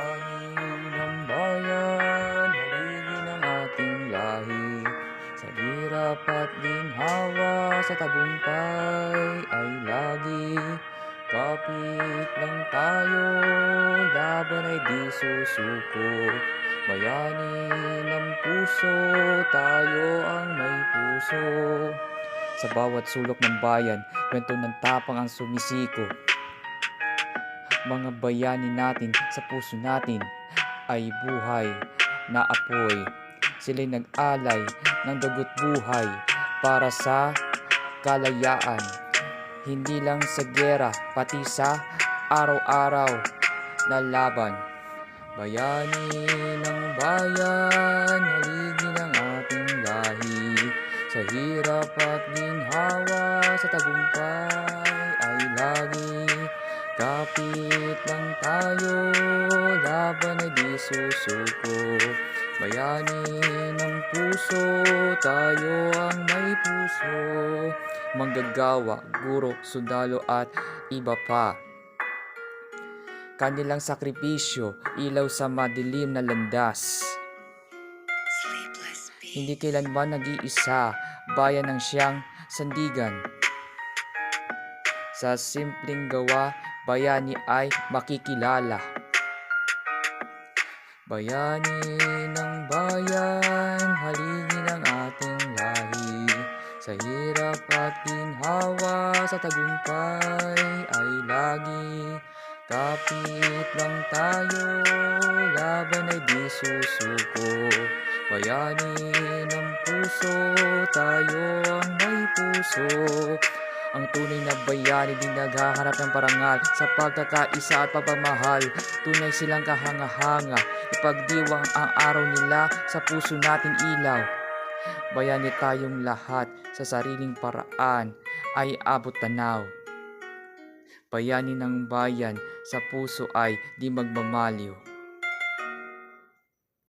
Bayani ng bayan, haligi ng ating lahi. Sa hirap at ginhawa, sa tagumpay ay lagi. Kapit lang tayo, laban ay di susuko. Bayani ng puso, tayo ang may puso. Sa bawat sulok ng bayan, kwento ng tapang ang sumisiko. Mga bayani natin sa puso natin ay buhay na apoy. Sila'y nag-alay ng dugo't buhay para sa kalayaan. Hindi lang sa giyera, pati sa araw-araw na laban. Bayani ng bayan, haligi ng ating lahi. Sa hirap at ginhawa, sa tagumpay ay lagi. Kapit lang tayo, laban ay di susuko. Bayani ng puso, tayo ang may puso. Manggagawa, guro, sundalo at iba pa. Kanilang sakripisyo, ilaw sa madilim na landas. Hindi kailanman nag-iisa, bayan ng siyang sandigan. Sa simpleng gawa, bayani ay makikilala. Bayani ng bayan, haligi ng ating lahi. Sa hirap at ginhawa, sa tagumpay ay lagi. Kapit lang tayo, laban ay di susuko. Bayani ng puso, tayo ang may puso. Ang tunay na bayani di naghahanap ng parangal sa pagkakaisa at pagmamahal. Tunay silang kahanga-hanga, ipagdiwang ang araw nila sa puso nating ilaw. Bayani tayong lahat sa sariling paraan ay abot tanaw. Bayani ng bayan sa puso ay di magmamaliw.